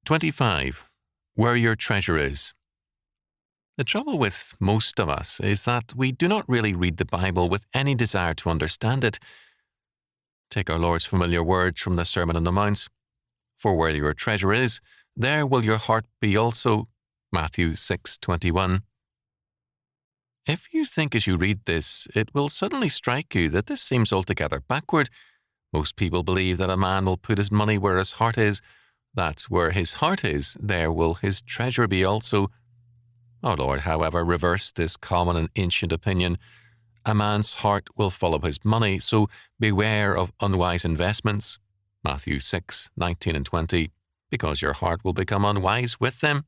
25. Where your treasure is. The trouble with most of us is that we do not really read the Bible with any desire to understand it. Take our Lord's familiar words from the Sermon on the Mount. For where your treasure is, there will your heart be also. Matthew 6:21. If you think as you read this, it will suddenly strike you that this seems altogether backward. Most people believe that a man will put his money where his heart is, that where his heart is, there will his treasure be also. Our Lord, however, reversed this common and ancient opinion. A man's heart will follow his money, so beware of unwise investments. Matthew 6:19 and 20, because your heart will become unwise with them.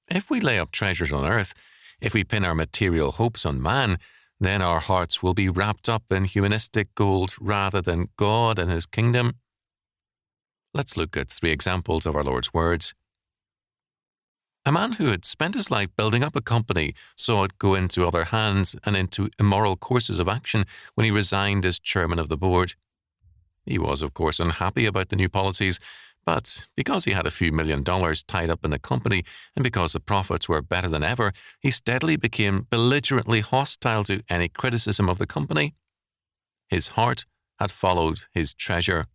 If we lay up treasures on earth, if we pin our material hopes on man, then our hearts will be wrapped up in humanistic gold rather than God and his kingdom. Let's look at 3 examples of our Lord's words. A man who had spent his life building up a company saw it go into other hands and into immoral courses of action when he resigned as chairman of the board. He was, of course, unhappy about the new policies, but because he had a few $1 million tied up in the company and because the profits were better than ever, he steadily became belligerently hostile to any criticism of the company. His heart had followed his treasure.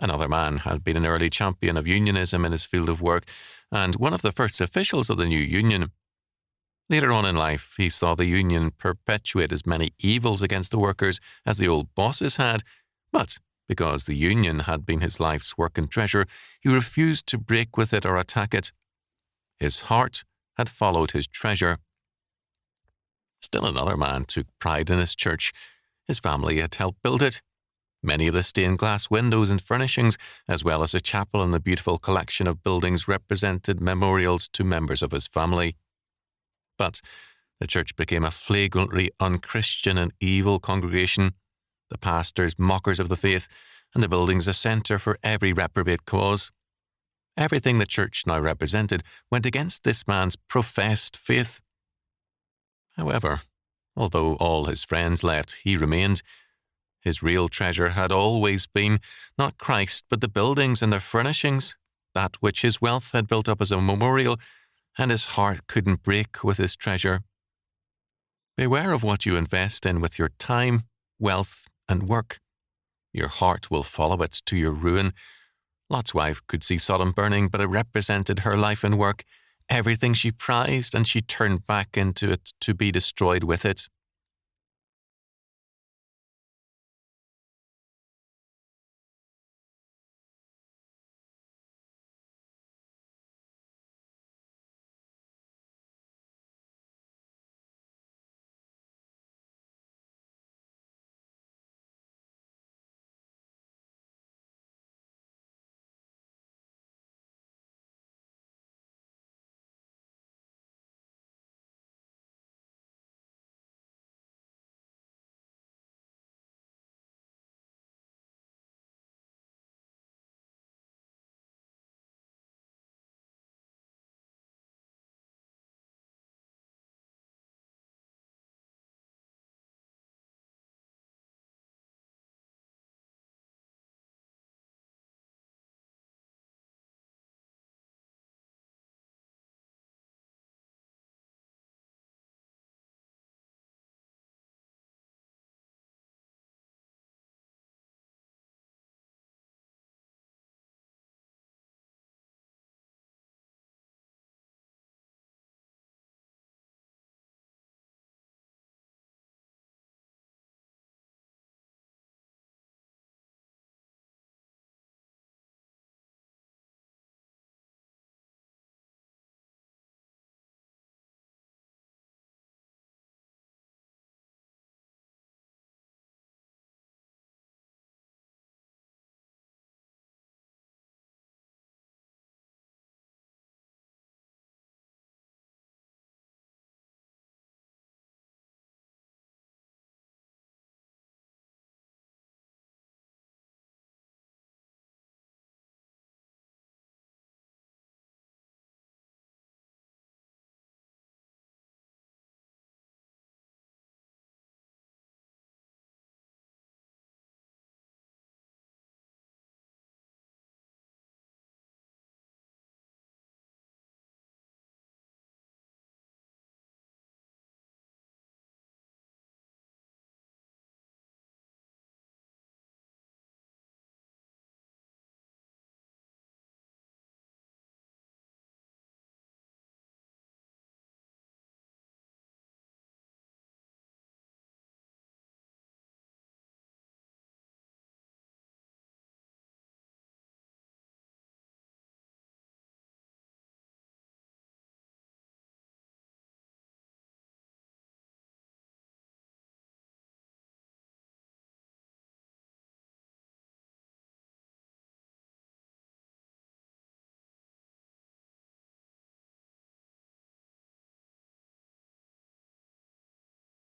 Another man had been an early champion of unionism in his field of work and one of the first officials of the new union. Later on in life, he saw the union perpetuate as many evils against the workers as the old bosses had, but because the union had been his life's work and treasure, he refused to break with it or attack it. His heart had followed his treasure. Still another man took pride in his church. His family had helped build it. Many of the stained glass windows and furnishings, as well as a chapel and the beautiful collection of buildings, represented memorials to members of his family. But the church became a flagrantly unchristian and evil congregation, the pastors mockers of the faith, and the buildings a centre for every reprobate cause. Everything the church now represented went against this man's professed faith. However, although all his friends left, he remained. His real treasure had always been not Christ, but the buildings and their furnishings, that which his wealth had built up as a memorial, and his heart couldn't break with his treasure. Beware of what you invest in with your time, wealth, and work. Your heart will follow it to your ruin. Lot's wife could see Sodom burning, but it represented her life and work, everything she prized, and she turned back into it to be destroyed with it.